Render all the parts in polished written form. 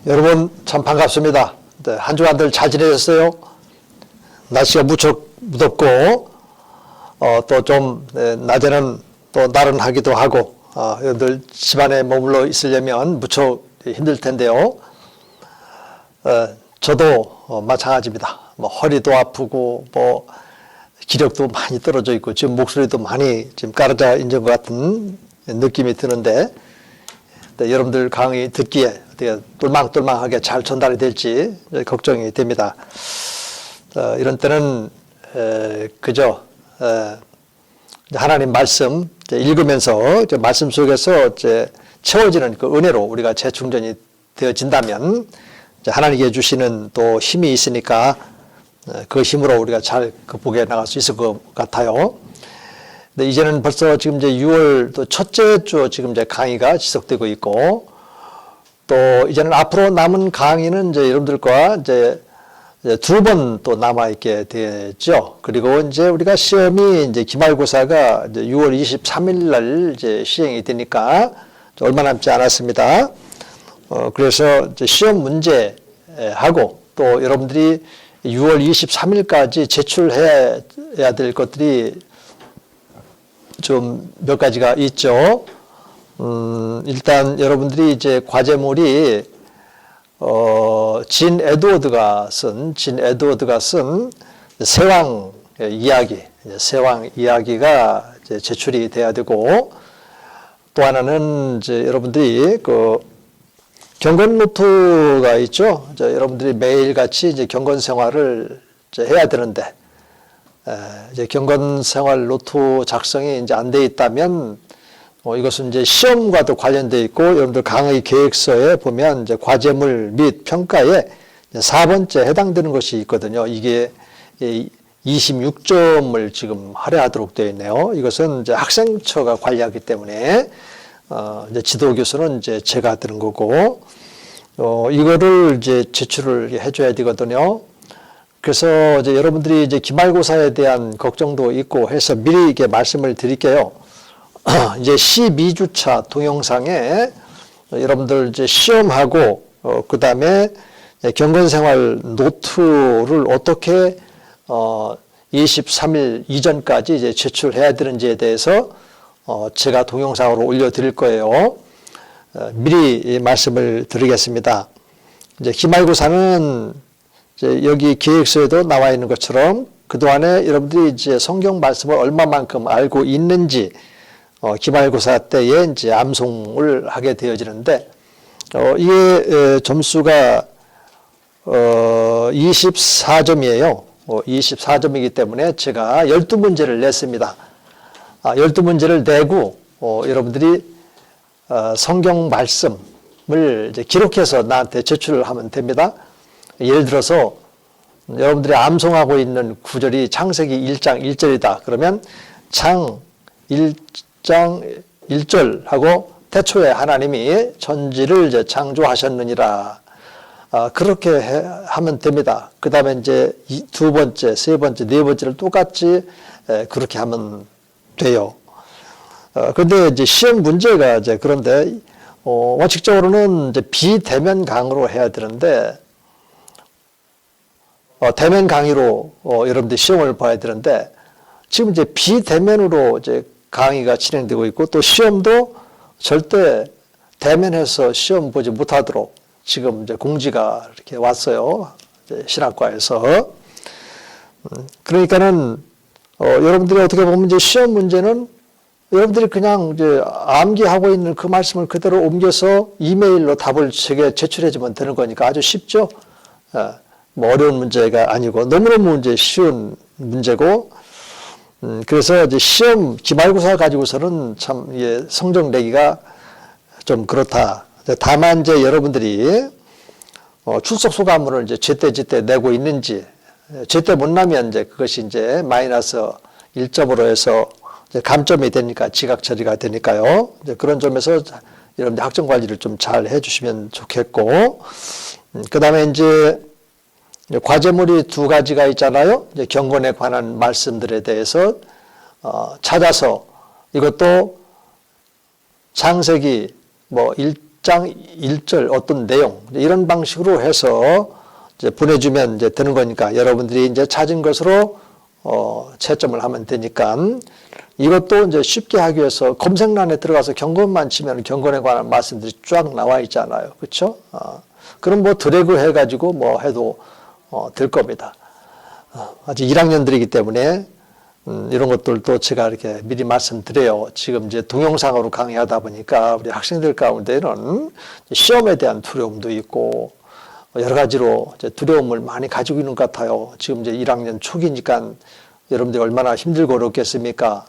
여러분 참 반갑습니다. 네, 한 주간들 잘 지내셨어요? 날씨가 무척 무덥고 또 좀 낮에는 또 나른하기도 하고 여러분들 집안에 머물러 있으려면 무척 힘들 텐데요. 저도 마찬가지입니다. 뭐 허리도 아프고 뭐 기력도 많이 떨어져 있고 지금 목소리도 많이 지금 가라져 있는 것 같은 느낌이 드는데 여러분들 강의 듣기에 어떻게 똘망똘망하게 잘 전달이 될지 걱정이 됩니다. 이런 때는 그저 하나님 말씀 읽으면서 말씀 속에서 채워지는 그 은혜로 우리가 재충전이 되어진다면 하나님께 주시는 또 힘이 있으니까 그 힘으로 우리가 잘 극복해 나갈 수 있을 것 같아요. 근데 이제는 벌써 지금 이제 6월 또 첫째 주 지금 이제 강의가 지속되고 있고 또 이제는 앞으로 남은 강의는 이제 여러분들과 이제 두 번 또 남아있게 되죠. 그리고 이제 우리가 시험이 이제 기말고사가 이제 6월 23일 날 이제 시행이 되니까 얼마 남지 않았습니다. 그래서 이제 시험 문제하고 또 여러분들이 6월 23일까지 제출해야 될 것들이 좀 몇 가지가 있죠. 일단 여러분들이 이제 과제물이 진 에드워드가 쓴 세왕 이야기, 세왕 이야기가 이제 제출이 돼야 되고 또 하나는 이제 여러분들이 그 경건 노트가 있죠. 여러분들이 매일같이 이제 경건 생활을 이제 해야 되는데 이제 경건 생활 노트 작성이 이제 안 돼 있다면 이것은 이제 시험과도 관련되어 있고 여러분들 강의 계획서에 보면 이제 과제물 및 평가에 4번째 해당되는 것이 있거든요. 이게 26점을 지금 할애하도록 되어 있네요. 이것은 이제 학생처가 관리하기 때문에 이제 지도교수는 이제 제가 드는 거고 이거를 이제 제출을 해줘야 되거든요. 그래서 이제 여러분들이 이제 기말고사에 대한 걱정도 있고 해서 미리 이렇게 말씀을 드릴게요. 이제 12주차 동영상에 여러분들 이제 시험하고 그 다음에 경건생활 노트를 어떻게 23일 이전까지 이제 제출해야 되는지에 대해서 제가 동영상으로 올려드릴 거예요. 미리 말씀을 드리겠습니다. 이제 기말고사는 이제 여기 계획서에도 나와 있는 것처럼 그동안에 여러분들이 이제 성경 말씀을 얼마만큼 알고 있는지 기말고사 때에 이제 암송을 하게 되어지는데 이게 점수가 24점이에요. 24점이기 때문에 제가 12문제를 냈습니다. 12문제를 내고 여러분들이 성경 말씀을 이제 기록해서 나한테 제출을 하면 됩니다. 예를 들어서 여러분들이 암송하고 있는 구절이 창세기 1장 1절이다. 그러면 창 1장 1절하고 태초에 하나님이 천지를 이제 창조하셨느니라. 그렇게 하면 됩니다. 그 다음에 이제 두 번째, 세 번째, 네 번째를 똑같이 그렇게 하면 돼요. 그런데 이제 시험 문제가 이제 그런데 원칙적으로는 이제 비대면 강의로 해야 되는데 대면 강의로 여러분들 시험을 봐야 되는데 지금 이제 비대면으로 이제 강의가 진행되고 있고 또 시험도 절대 대면해서 시험 보지 못하도록 지금 이제 공지가 이렇게 왔어요. 이제 신학과에서. 그러니까는 여러분들이 어떻게 보면 이제 시험 문제는 여러분들이 그냥 이제 암기하고 있는 그 말씀을 그대로 옮겨서 이메일로 답을 제출해주면 되는 거니까 아주 쉽죠. 뭐 어려운 문제가 아니고 너무너무 이제 쉬운 문제고 그래서 이제 시험 기말고사 가지고서는 참 성적 내기가 좀 그렇다. 다만 이제 여러분들이 출석 소감물을 이제 제때 내고 있는지 제때 못 나면 이제 그것이 이제 마이너스 1점으로 해서 이제 감점이 되니까 지각 처리가 되니까요. 이제 그런 점에서 여러분들 학점 관리를 좀 잘 해주시면 좋겠고 그 다음에 이제 과제물이 두 가지가 있잖아요. 이제 경건에 관한 말씀들에 대해서 찾아서 이것도 창세기 뭐 1장 1절 어떤 내용 이런 방식으로 해서 이제 보내주면 이제 되는 거니까 여러분들이 이제 찾은 것으로 채점을 하면 되니까 이것도 이제 쉽게 하기 위해서 검색란에 들어가서 경건만 치면 경건에 관한 말씀들이 쫙 나와 있잖아요. 그렇죠? 그럼 뭐 드래그 해가지고 뭐 해도 될 겁니다. 아직 1학년들이기 때문에 이런 것들도 제가 이렇게 미리 말씀드려요. 지금 이제 동영상으로 강의하다 보니까 우리 학생들 가운데는 시험에 대한 두려움도 있고 여러 가지로 이제 두려움을 많이 가지고 있는 것 같아요. 지금 이제 1학년 초기니까 여러분들이 얼마나 힘들고 어렵겠습니까?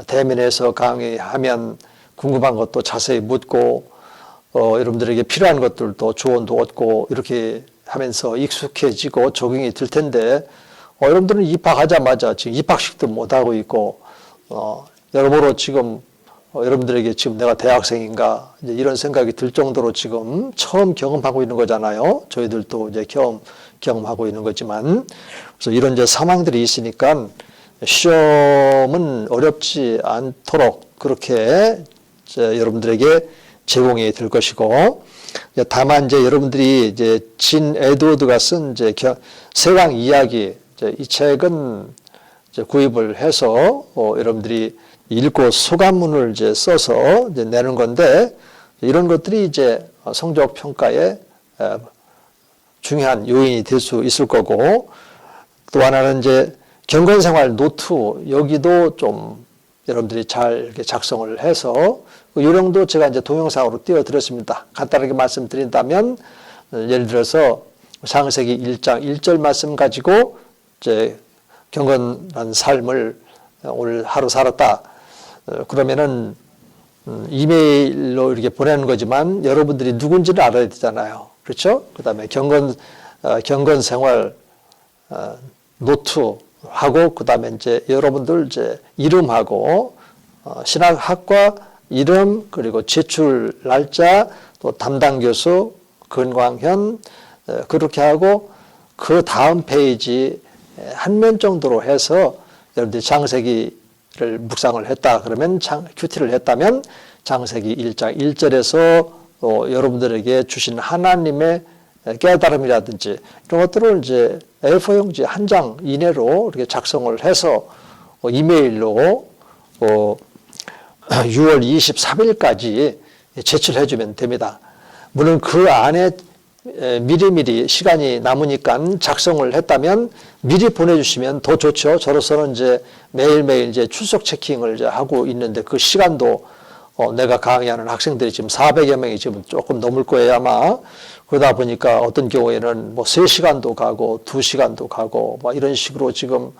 대면에서 강의하면 궁금한 것도 자세히 묻고 여러분들에게 필요한 것들도 조언도 얻고 이렇게 하면서 익숙해지고 적응이 될 텐데 여러분들은 입학하자마자 지금 입학식도 못하고 있고 여러모로 지금 여러분들에게 지금 내가 대학생인가 이제 이런 생각이 들 정도로 지금 처음 경험하고 있는 거잖아요. 저희들도 이제 경험하고 있는 거지만 그래서 이런 이제 상황들이 있으니까 시험은 어렵지 않도록 그렇게 여러분들에게 제공이 될 것이고 다만 이제 여러분들이 이제 진 에드워드가 쓴 이제 세왕 이야기 이 책은 이제 구입을 해서 여러분들이 읽고 소감문을 이제 써서 이제 내는 건데 이런 것들이 이제 성적 평가에 중요한 요인이 될 수 있을 거고 또 하나는 이제 경건생활 노트 여기도 좀 여러분들이 잘 이렇게 작성을 해서 그 요령도 제가 이제 동영상으로 띄워드렸습니다. 간단하게 말씀드린다면 예를 들어서 창세기 1장 1절 말씀 가지고 이제 경건한 삶을 오늘 하루 살았다. 그러면은 이메일로 이렇게 보내는 거지만 여러분들이 누군지를 알아야 되잖아요. 그렇죠? 그다음에 경건 생활 노트하고 그다음에 이제 여러분들 이제 이름하고 신학학과 이름 그리고 제출 날짜 또 담당 교수 근광현 그렇게 하고 그 다음 페이지 한 면 정도로 해서 여러분들이 창세기를 묵상을 했다 그러면 큐티를 했다면 창세기 1장 1절에서 여러분들에게 주신 하나님의 깨달음이라든지 이런 것들을 이제 A4 용지 한 장 이내로 이렇게 작성을 해서 이메일로 6월 23일까지 제출해 주면 됩니다. 물론 그 안에 미리미리 시간이 남으니까 작성을 했다면 미리 보내주시면 더 좋죠. 저로서는 이제 매일매일 이제 출석 체킹을 이제 하고 있는데 그 시간도 내가 강의하는 학생들이 지금 400여 명이 지금 조금 넘을 거예요, 아마. 그러다 보니까 어떤 경우에는 뭐 3시간도 가고 2시간도 가고 뭐 이런 식으로 지금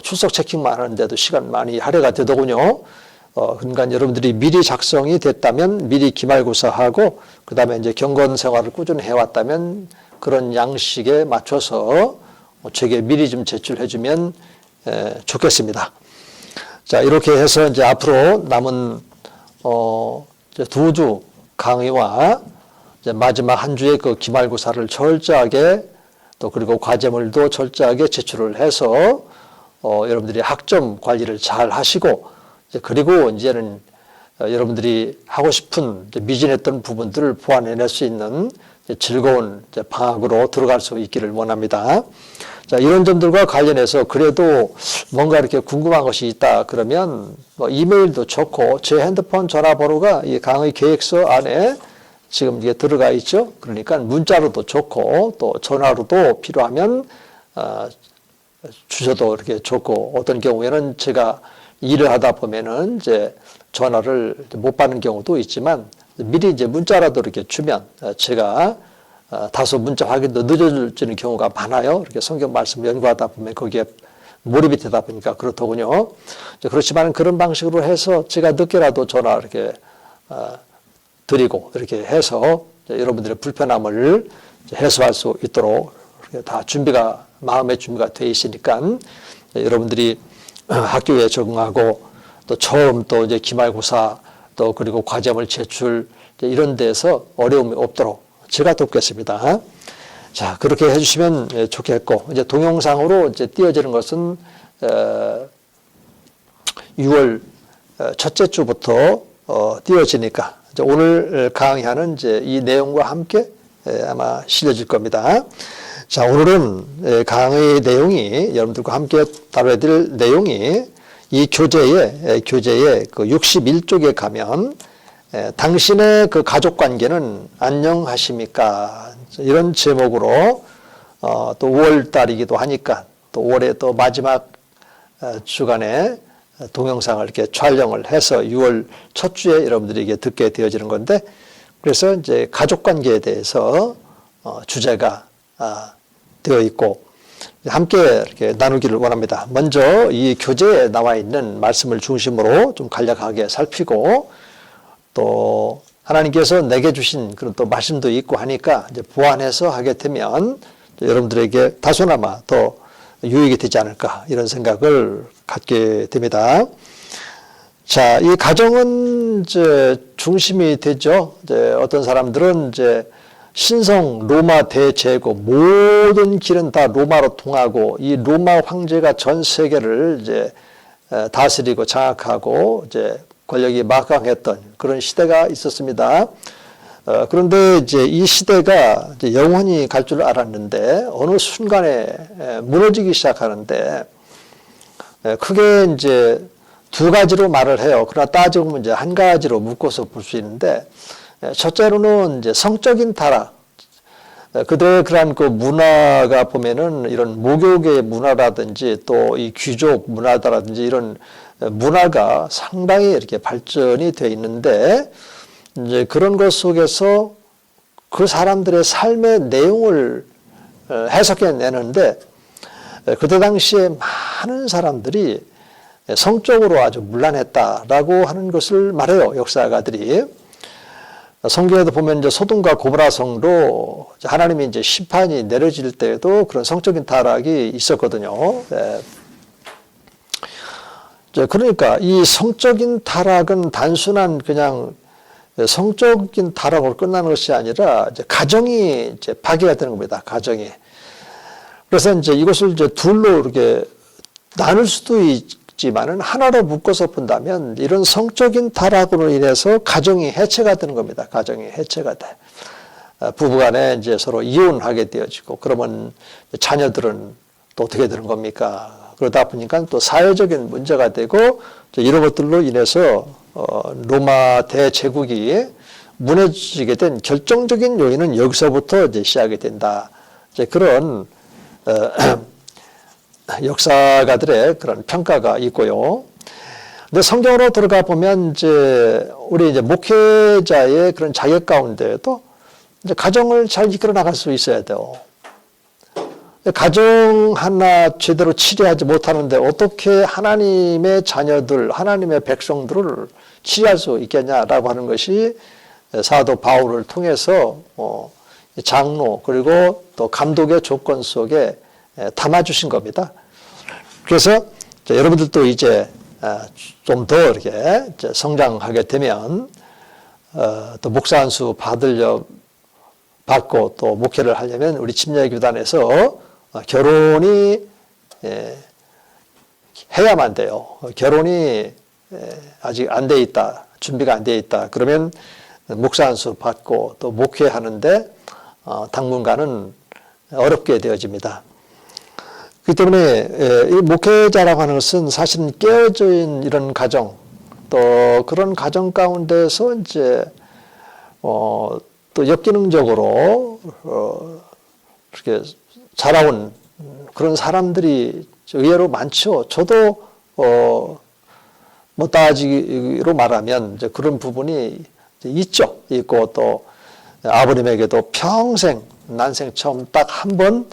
출석 체킹만 하는데도 시간 많이 할애가 되더군요. 그러니까 여러분들이 미리 작성이 됐다면 미리 기말고사하고 그 다음에 이제 경건 생활을 꾸준히 해왔다면 그런 양식에 맞춰서 제게 미리 좀 제출해주면 좋겠습니다. 자, 이렇게 해서 이제 앞으로 남은 2주 강의와 이제 마지막 한 주의 그 기말고사를 철저하게 또 그리고 과제물도 철저하게 제출을 해서 여러분들이 학점 관리를 잘 하시고 그리고 이제는 여러분들이 하고 싶은 미진했던 부분들을 보완해낼 수 있는 즐거운 방학으로 들어갈 수 있기를 원합니다. 자, 이런 점들과 관련해서 그래도 뭔가 이렇게 궁금한 것이 있다 그러면 뭐 이메일도 좋고 제 핸드폰 전화번호가 이 강의 계획서 안에 지금 이게 들어가 있죠. 그러니까 문자로도 좋고 또 전화로도 필요하면 주셔도 이렇게 좋고 어떤 경우에는 제가 일을 하다 보면은 이제 전화를 못 받는 경우도 있지만 미리 이제 문자라도 이렇게 주면 제가 다소 문자 확인도 늦어지는 경우가 많아요. 이렇게 성경 말씀 연구하다 보면 거기에 몰입이 되다 보니까 그렇더군요. 그렇지만 그런 방식으로 해서 제가 늦게라도 전화 이렇게 드리고 이렇게 해서 여러분들의 불편함을 해소할 수 있도록 다 마음의 준비가 되어 있으니까 여러분들이 학교에 적응하고 또 처음 또 이제 기말고사 또 그리고 과제물 제출 이런 데서 어려움이 없도록 제가 돕겠습니다. 자, 그렇게 해주시면 좋겠고 이제 동영상으로 이제 띄워지는 것은 6월 첫째 주부터 띄워지니까 이제 오늘 강의하는 이제 이 내용과 함께 아마 실려질 겁니다. 자, 오늘은 강의 내용이 여러분들과 함께 다뤄야 될 내용이 이 교재에 그 61쪽에 가면 당신의 그 가족 관계는 안녕하십니까? 이런 제목으로 또 5월 달이기도 하니까 또 올해 또 마지막 주간에 동영상을 이렇게 촬영을 해서 6월 첫 주에 여러분들에게 듣게 되어지는 건데, 그래서 이제 가족 관계에 대해서 주제가 되어 있고 함께 이렇게 나누기를 원합니다. 먼저 이 교재에 나와 있는 말씀을 중심으로 좀 간략하게 살피고, 또 하나님께서 내게 주신 그런 또 말씀도 있고 하니까 이제 보완해서 하게 되면 여러분들에게 다소나마 더 유익이 되지 않을까, 이런 생각을 갖게 됩니다. 자, 이 가정은 이제 중심이 되죠. 이제 어떤 사람들은 이제 신성 로마 대제국, 모든 길은 다 로마로 통하고 이 로마 황제가 전 세계를 이제 다스리고 장악하고 이제 권력이 막강했던 그런 시대가 있었습니다. 그런데 이제 이 시대가 이제 영원히 갈 줄 알았는데 어느 순간에 무너지기 시작하는데, 크게 이제 두 가지로 말을 해요. 그러나 따지고 보면 이제 한 가지로 묶어서 볼 수 있는데, 첫째로는 이제 성적인 타락. 그들의 그러한 그 문화가 보면은 이런 목욕의 문화라든지 또 이 귀족 문화라든지 이런 문화가 상당히 이렇게 발전이 돼 있는데, 이제 그런 것 속에서 그 사람들의 삶의 내용을 해석해 내는데, 그때 당시에 많은 사람들이 성적으로 아주 문란했다라고 하는 것을 말해요, 역사가들이. 성경에도 보면 이제 소돔과 고모라 성도 하나님이 이제 심판이 내려질 때에도 그런 성적인 타락이 있었거든요. 그러니까 이 성적인 타락은 단순한 그냥 성적인 타락으로 끝나는 것이 아니라 이제 가정이 이제 파괴가 되는 겁니다. 가정이. 그래서 이제 이것을 이제 둘로 이렇게 나눌 수도 있지만은 하나로 묶어서 본다면 이런 성적인 타락으로 인해서 가정이 해체가 되는 겁니다. 가정이 해체가 돼. 부부간에 이제 서로 이혼하게 되어지고, 그러면 자녀들은 또 어떻게 되는 겁니까? 그러다 보니까 또 사회적인 문제가 되고, 이런 것들로 인해서 로마 대제국이 무너지게 된 결정적인 요인은 여기서부터 이제 시작이 된다. 이제 그런 역사가들의 그런 평가가 있고요. 근데 성경으로 들어가 보면 이제 우리 이제 목회자의 그런 자격 가운데에도 이제 가정을 잘 이끌어 나갈 수 있어야 돼요. 가정 하나 제대로 치료하지 못하는데 어떻게 하나님의 자녀들, 하나님의 백성들을 치료할 수 있겠냐라고 하는 것이 사도 바울을 통해서 장로 그리고 또 감독의 조건 속에 담아주신 겁니다. 그래서 여러분들도 이제 좀 더 이렇게 성장하게 되면 또 목사 안수 받고 또 목회를 하려면 우리 침례교단에서 결혼이 해야만 돼요. 결혼이 아직 안 돼 있다, 준비가 안 돼 있다. 그러면 목사 안수 받고 또 목회하는데 당분간은 어렵게 되어집니다. 그렇기 때문에 이 목회자라고 하는 것은 사실은 깨어져 있는 이런 가정, 또 그런 가정 가운데서 이제 또 역기능적으로 이렇게 자라온 그런 사람들이 의외로 많죠. 저도 뭐 따지기로 말하면 이제 그런 부분이 있죠. 있고 또 아버님에게도 평생 난생 처음 딱 한 번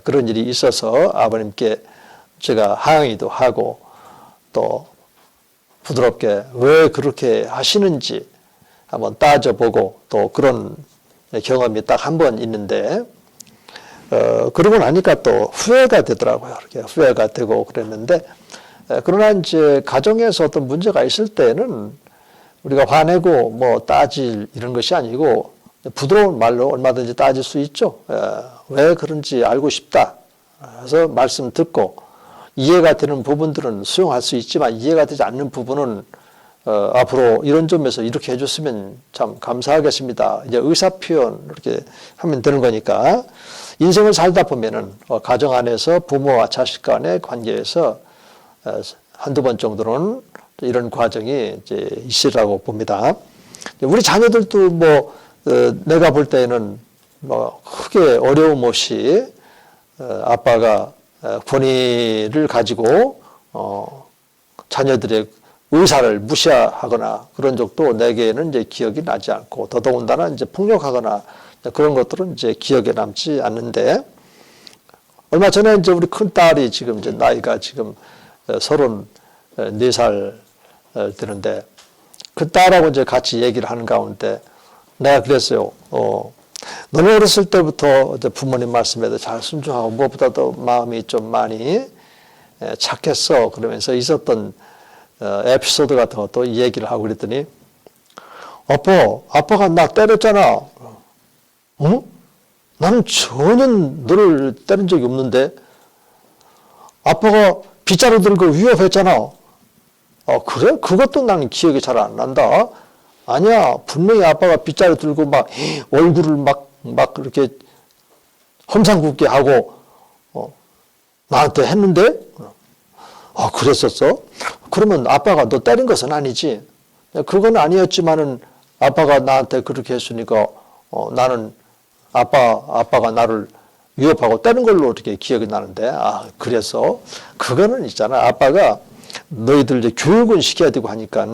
그런 일이 있어서 아버님께 제가 항의도 하고 또 부드럽게 왜 그렇게 하시는지 한번 따져보고 또 그런 경험이 딱 한 번 있는데, 그러고 나니까 또 후회가 되더라고요. 이렇게 후회가 되고 그랬는데, 그러나 이제 가정에서 어떤 문제가 있을 때는 우리가 화내고 뭐 따질 이런 것이 아니고 부드러운 말로 얼마든지 따질 수 있죠. 왜 그런지 알고 싶다. 그래서 말씀 듣고 이해가 되는 부분들은 수용할 수 있지만 이해가 되지 않는 부분은 앞으로 이런 점에서 이렇게 해줬으면 참 감사하겠습니다. 이제 의사 표현 이렇게 하면 되는 거니까 인생을 살다 보면은 가정 안에서 부모와 자식 간의 관계에서 한두 번 정도는 이런 과정이 이제 있으라고 봅니다. 우리 자녀들도 뭐 내가 볼 때는 뭐 크게 어려움 없이 아빠가 권위를 가지고 자녀들의 의사를 무시하거나 그런 적도 내게는 이제 기억이 나지 않고 더더군다나 이제 폭력하거나 그런 것들은 이제 기억에 남지 않는데 얼마 전에 이제 우리 큰 딸이 지금 이제 나이가 지금 34살 되는데 그 딸하고 이제 같이 얘기를 하는 가운데 내가 그랬어요. 너는 어렸을 때부터 부모님 말씀에도 잘 순종하고 무엇보다도 마음이 좀 많이 착했어. 그러면서 있었던 에피소드 같은 것도 얘기를 하고 그랬더니 아빠가 나 때렸잖아. 응? 나는 전혀 너를 때린 적이 없는데 아빠가 빗자루 들고 위협했잖아. 그래? 그것도 나는 기억이 잘 안 난다. 아니야. 분명히 아빠가 빗자루 들고 막 얼굴을 막 그렇게 험상궂게 하고 나한테 했는데 그랬었어? 그러면 아빠가 너 때린 것은 아니지. 그건 아니었지만은 아빠가 나한테 그렇게 했으니까 나는 아빠가 나를 위협하고 때린 걸로 이렇게 기억이 나는데 그래서 그거는 있잖아. 아빠가 너희들 이제 교육은 시켜야 되고 하니까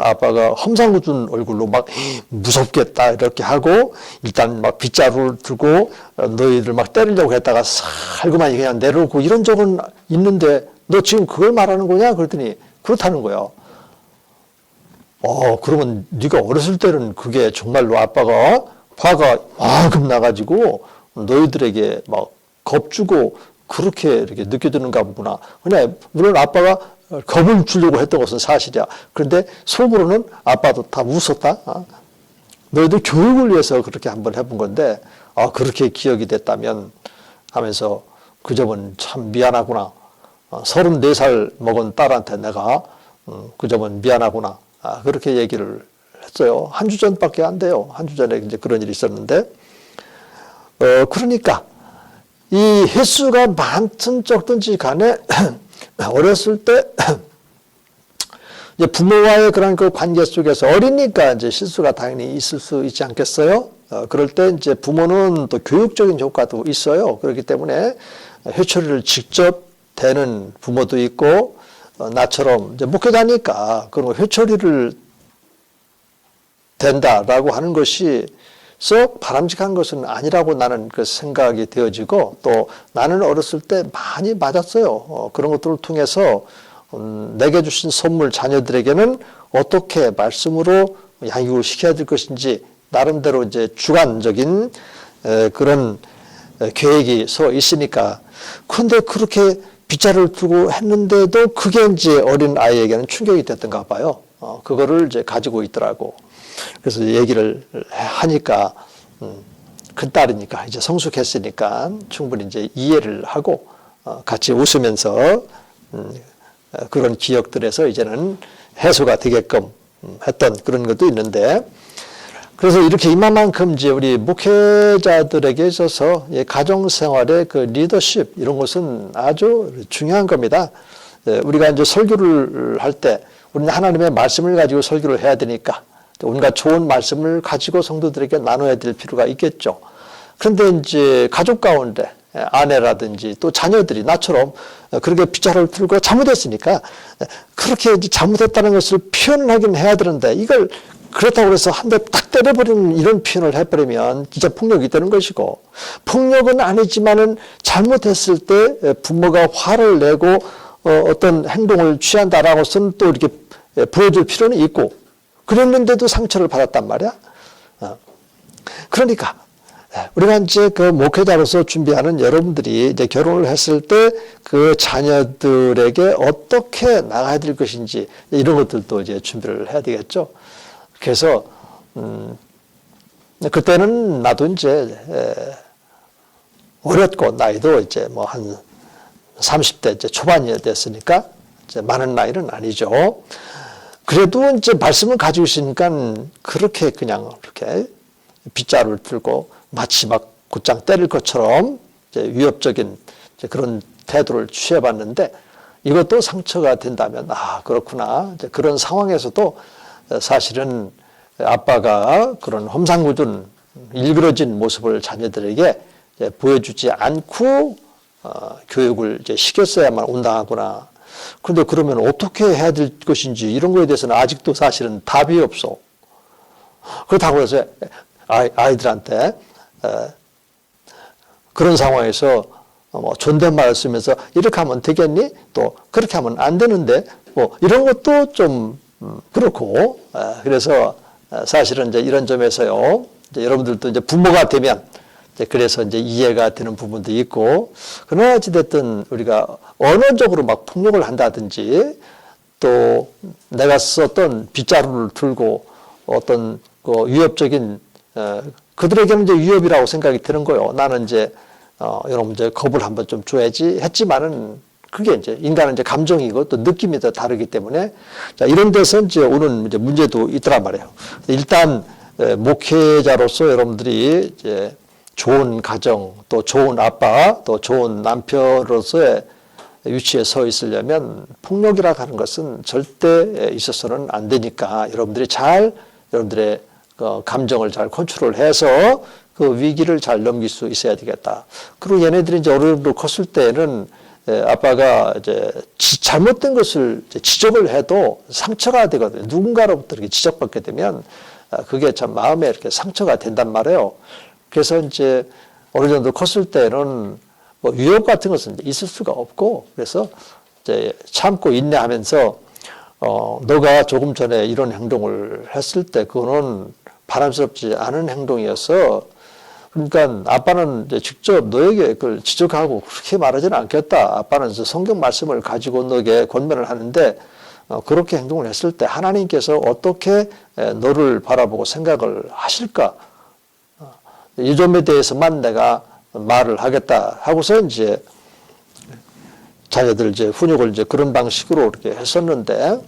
아빠가 험상궂은 얼굴로 막 무섭겠다 이렇게 하고 일단 막 빗자루를 들고 너희들 막 때리려고 했다가 살고만 그냥 내려오고 이런 적은 있는데 너 지금 그걸 말하는 거냐? 그랬더니 그렇다는 거야. 그러면 네가 어렸을 때는 그게 정말로 아빠가 화가 와금 나가지고 너희들에게 막 겁주고 그렇게 이렇게 느껴지는가 보구나. 그냥 물론 아빠가 겁을 주려고 했던 것은 사실이야. 그런데 속으로는 아빠도 다 웃었다. 너희들 교육을 위해서 그렇게 한번 해본 건데 그렇게 기억이 됐다면 하면서 그 점은 참 미안하구나. 34살 먹은 딸한테 내가 그 점은 미안하구나. 그렇게 얘기를 했어요. 한 주 전밖에 안 돼요. 한 주 전에 이제 그런 일이 있었는데 그러니까 이 횟수가 많든 적든지 간에 어렸을 때 이제 부모와의 그런 그 관계 속에서 어리니까 이제 실수가 당연히 있을 수 있지 않겠어요? 그럴 때 이제 부모는 또 교육적인 효과도 있어요. 그렇기 때문에 회초리를 직접 대는 부모도 있고 나처럼 이제 목회자니까 그런 회초리를 된다라고 하는 것이 썩 바람직한 것은 아니라고 나는 그 생각이 되어지고 또 나는 어렸을 때 많이 맞았어요. 그런 것들을 통해서 내게 주신 선물 자녀들에게는 어떻게 말씀으로 양육을 시켜야 될 것인지 나름대로 이제 주관적인 그런 계획이 서 있으니까 그런데 그렇게 빗자루를 두고 했는데도 그게 이제 어린 아이에게는 충격이 됐던가 봐요. 그거를 이제 가지고 있더라고. 그래서 얘기를 하니까 큰 딸이니까 이제 성숙했으니까 충분히 이제 이해를 하고 같이 웃으면서 그런 기억들에서 이제는 해소가 되게끔 했던 그런 것도 있는데 그래서 이렇게 이만큼 이제 우리 목회자들에게 있어서 가정생활의 그 리더십 이런 것은 아주 중요한 겁니다. 우리가 이제 설교를 할 때 우리는 하나님의 말씀을 가지고 설교를 해야 되니까 온갖 좋은 말씀을 가지고 성도들에게 나눠야 될 필요가 있겠죠. 그런데 이제 가족 가운데 아내라든지 또 자녀들이 나처럼 그렇게 빗자루를 들고 잘못했으니까 그렇게 잘못했다는 것을 표현을 하긴 해야 되는데 이걸 그렇다고 해서 한 대 딱 때려버리는 이런 표현을 해버리면 진짜 폭력이 되는 것이고 폭력은 아니지만은 잘못했을 때 부모가 화를 내고 어떤 행동을 취한다라고 해서는 또 이렇게 보여줄 필요는 있고 그랬는데도 상처를 받았단 말이야. 그러니까 우리가 이제 그 목회자로서 준비하는 여러분들이 이제 결혼을 했을 때 그 자녀들에게 어떻게 나가야 될 것인지 이런 것들도 이제 준비를 해야 되겠죠. 그래서 그때는 나도 이제 어렸고 나이도 이제 뭐 한 30대 이제 초반이 됐으니까 이제 많은 나이는 아니죠. 그래도 이제 말씀을 가지고 있으니까 그렇게 그냥 이렇게 빗자루를 들고 마치 막 곧장 때릴 것처럼 이제 위협적인 이제 그런 태도를 취해봤는데 이것도 상처가 된다면 아 그렇구나 이제 그런 상황에서도 사실은 아빠가 그런 험상궂은 일그러진 모습을 자녀들에게 보여주지 않고 교육을 이제 시켰어야만 온당하구나. 그런데 그러면 어떻게 해야 될 것인지 이런 거에 대해서는 아직도 사실은 답이 없어. 그렇다고 해서 아이들한테 그런 상황에서 뭐 존댓말을 쓰면서 이렇게 하면 되겠니? 또 그렇게 하면 안 되는데 뭐 이런 것도 좀 그렇고 그래서 사실은 이제 이런 점에서요. 이제 여러분들도 이제 부모가 되면 그래서 이제 이해가 되는 부분도 있고, 그러나 어찌됐든 우리가 언어적으로 막 폭력을 한다든지, 또 내가 썼던 빗자루를 들고 어떤 그 위협적인, 그들에게는 이제 위협이라고 생각이 드는 거예요. 나는 이제, 여러분 이제 겁을 한번 좀 줘야지 했지만은 그게 이제 인간은 이제 감정이고 또 느낌이 다 다르기 때문에 자, 이런 데서 이제 오는 이제 문제도 있더란 말이에요. 일단, 목회자로서 여러분들이 이제 좋은 가정, 또 좋은 아빠, 또 좋은 남편으로서의 위치에 서 있으려면 폭력이라 하는 것은 절대 있어서는 안 되니까 여러분들이 여러분들의 감정을 잘 컨트롤해서 그 위기를 잘 넘길 수 있어야 되겠다. 그리고 얘네들이 이제 어른으로 컸을 때는 아빠가 이제 잘못된 것을 지적을 해도 상처가 되거든요. 누군가로부터 이렇게 지적받게 되면 그게 참 마음에 이렇게 상처가 된단 말이에요. 그래서 이제 어느 정도 컸을 때는 뭐 위협 같은 것은 있을 수가 없고 그래서 이제 참고 인내하면서 너가 조금 전에 이런 행동을 했을 때 그거는 바람스럽지 않은 행동이어서 그러니까 아빠는 이제 직접 너에게 그걸 지적하고 그렇게 말하지는 않겠다. 아빠는 성경 말씀을 가지고 너에게 권면을 하는데 그렇게 행동을 했을 때 하나님께서 어떻게 너를 바라보고 생각을 하실까? 이 점에 대해서만 내가 말을 하겠다 하고서 이제 자녀들 이제 훈육을 이제 그런 방식으로 이렇게 했었는데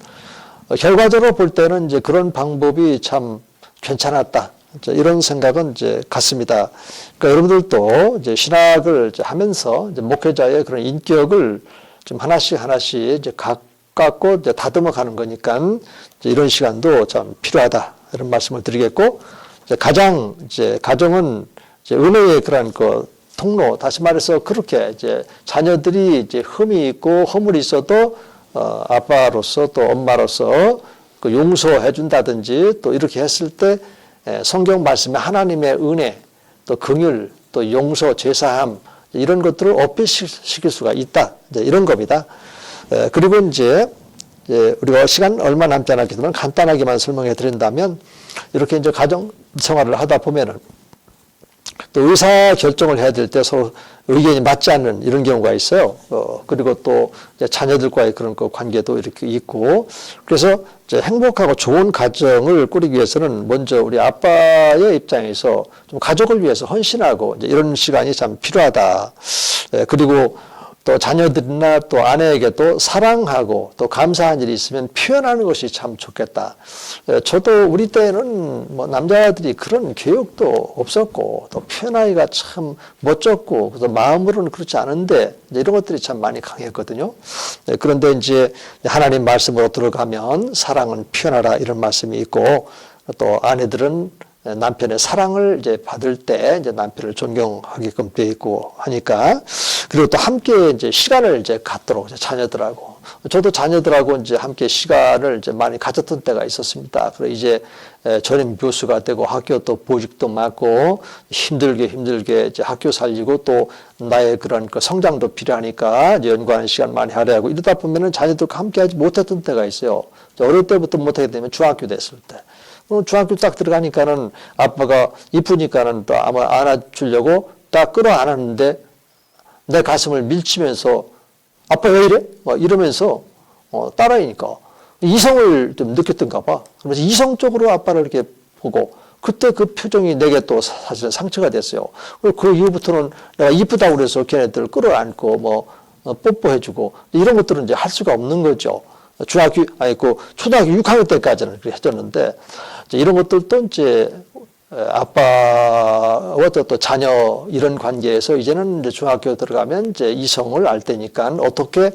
결과적으로 볼 때는 이제 그런 방법이 참 괜찮았다. 이런 생각은 이제 같습니다. 그러니까 여러분들도 이제 신학을 이제 하면서 이제 목회자의 그런 인격을 좀 하나씩 이제 가깝고 이제 다듬어 가는 거니까 이제 이런 시간도 참 필요하다. 이런 말씀을 드리겠고 가정은 이제 은혜의 그런 그 통로, 다시 말해서 그렇게 이제 자녀들이 이제 흠이 있고 허물이 있어도 아빠로서 또 엄마로서 그 용서해 준다든지 또 이렇게 했을 때 성경 말씀에 하나님의 은혜, 또 긍휼, 또 용서, 제사함 이런 것들을 어필시킬 수가 있다. 이제 이런 겁니다. 그리고 이제 우리가 시간 얼마 남지 않았겠지만 간단하게만 설명해 드린다면 이렇게 이제 가정 생활을 하다 보면은 또 의사 결정을 해야 될 때 서로 의견이 맞지 않는 이런 경우가 있어요. 그리고 또 이제 자녀들과의 그런 그 관계도 이렇게 있고 그래서 이제 행복하고 좋은 가정을 꾸리기 위해서는 먼저 우리 아빠의 입장에서 좀 가족을 위해서 헌신하고 이제 이런 시간이 참 필요하다. 그리고 또 자녀들이나 또 아내에게도 사랑하고 또 감사한 일이 있으면 표현하는 것이 참 좋겠다. 저도 우리 때는 뭐 남자들이 그런 교육도 없었고 또 표현하기가 참 멋졌고 그래서 마음으로는 그렇지 않은데 이런 것들이 참 많이 강했거든요. 그런데 이제 하나님 말씀으로 들어가면 사랑은 표현하라 이런 말씀이 있고 또 아내들은 남편의 사랑을 이제 받을 때 이제 남편을 존경하게끔 되어 있고 하니까 그리고 또 함께 이제 시간을 이제 갖도록 이제 자녀들하고 저도 자녀들하고 이제 함께 시간을 이제 많이 가졌던 때가 있었습니다. 그리고 이제 전임 교수가 되고 학교 또 보직도 맡고 힘들게 이제 학교 살리고 또 나의 그런 그 성장도 필요하니까 이제 연구하는 시간 많이 하려고 이러다 보면은 자녀들과 함께 하지 못했던 때가 있어요. 어릴 때부터 못하게 되면 중학교 됐을 때. 중학교 딱 들어가니까는 아빠가 이쁘니까는 또 아마 안아주려고 딱 끌어안았는데 내 가슴을 밀치면서 아빠 왜 이래? 막 이러면서 딸아이니까 이성을 좀 느꼈던가 봐. 그러면서 이성적으로 아빠를 이렇게 보고 그때 그 표정이 내게 또 사실은 상처가 됐어요. 그 이후부터는 내가 이쁘다고 그래서 걔네들 끌어안고 뭐 뽀뽀해주고 이런 것들은 이제 할 수가 없는 거죠. 초등학교 6학년 때까지는 그렇게 해줬는데, 이런 것들도 이제 아빠와 또 자녀 이런 관계에서 이제는 이제 중학교 들어가면 이제 이성을 알 때니까 어떻게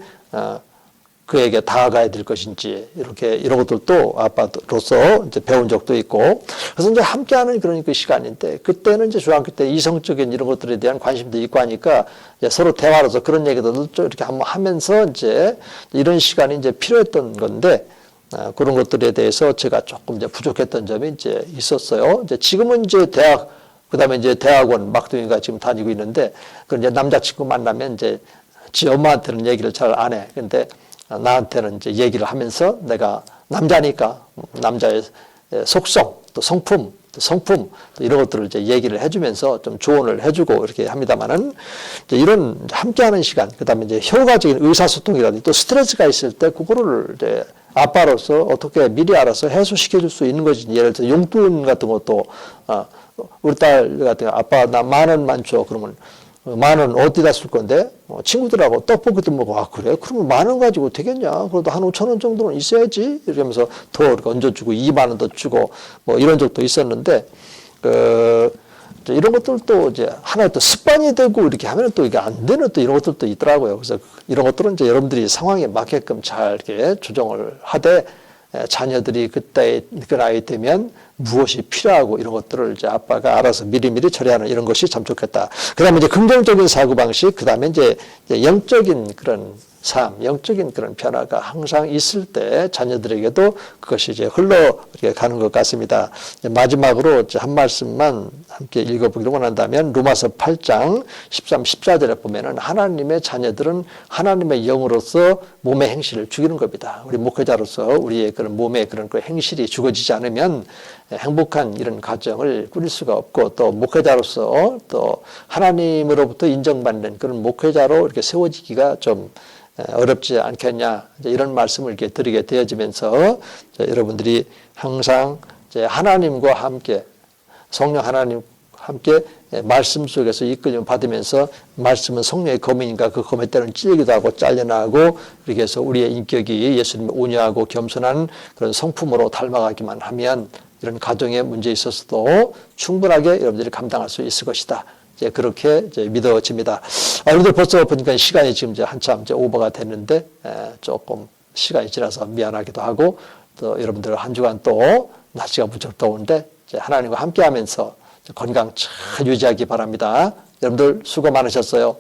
그에게 다가가야 될 것인지 이렇게 이런 것들도 아빠로서 이제 배운 적도 있고, 그래서 이제 함께하는 그런 그 시간인데, 그때는 이제 중학교 때 이성적인 이런 것들에 대한 관심도 있고 하니까 이제 서로 대화로서 그런 얘기들도 좀 이렇게 한번 하면서 이제 이런 시간이 이제 필요했던 건데, 그런 것들에 대해서 제가 조금 이제 부족했던 점이 이제 있었어요. 이제 지금은 이제 대학, 그다음에 이제 대학원 막둥이가 지금 다니고 있는데, 그 이제 남자친구 만나면 이제 지 엄마한테는 얘기를 잘 안 해. 근데 나한테는 이제 얘기를 하면서 내가 남자니까 남자의 속성, 또 성품, 또 이런 것들을 이제 얘기를 해주면서 좀 조언을 해주고 이렇게 합니다만은, 이제 이런 함께하는 시간, 그다음에 이제 효과적인 의사소통이라든지 또 스트레스가 있을 때 그거를 이제 아빠로서 어떻게 미리 알아서 해소시켜 줄 수 있는 것이지. 예를 들어 용돈 같은 것도 우리 딸 같은 거 아빠 나 10,000원만 줘. 그러면 10,000원 어디다 쓸 건데? 친구들하고 떡볶이도 먹어. 그래? 그러면 10,000원 가지고 되겠냐? 그래도 한 5,000원 정도는 있어야지. 이러면서 더 이렇게 얹어주고 20,000원 더 주고 뭐 이런 적도 있었는데, 이런 것들도 이제 하나의 또 습관이 되고 이렇게 하면 또 이게 안 되는 또 이런 것들도 있더라고요. 그래서 이런 것들은 이제 여러분들이 상황에 맞게끔 잘 이렇게 조정을 하되, 자녀들이 그때 그 나이 되면 무엇이 필요하고 이런 것들을 이제 아빠가 알아서 미리미리 처리하는 이런 것이 참 좋겠다. 그 다음에 이제 긍정적인 사고방식, 그 다음에 이제 영적인 그런 삶, 영적인 그런 변화가 항상 있을 때 자녀들에게도 그것이 이제 흘러가는 것 같습니다. 마지막으로 한 말씀만 함께 읽어보기로 원한다면, 로마서 8장 13, 14절에 보면은 하나님의 자녀들은 하나님의 영으로서 몸의 행실을 죽이는 겁니다. 우리 목회자로서 우리의 그런 몸의 그런 그 행실이 죽어지지 않으면 행복한 이런 가정을 꾸릴 수가 없고, 또 목회자로서 또 하나님으로부터 인정받는 그런 목회자로 이렇게 세워지기가 좀 어렵지 않겠냐, 이런 말씀을 이렇게 드리게 되어지면서, 여러분들이 항상 하나님과 함께, 성령 하나님과 함께 말씀 속에서 이끌림 받으면서, 말씀은 성령의 검이니까 그 검에 때는 찔리기도 하고 잘려나가고, 이렇게 해서 우리의 인격이 예수님의 온유하고 겸손한 그런 성품으로 닮아가기만 하면 이런 가정의 문제에 있어서도 충분하게 여러분들이 감당할 수 있을 것이다. 이제 그렇게 이제 믿어집니다. 여러분들 벌써 보니까 시간이 지금 이제 한참 이제 오버가 됐는데, 조금 시간이 지나서 미안하기도 하고, 또 여러분들 한 주간 또 날씨가 무척 더운데 이제 하나님과 함께 하면서 건강 잘 유지하기 바랍니다. 여러분들 수고 많으셨어요.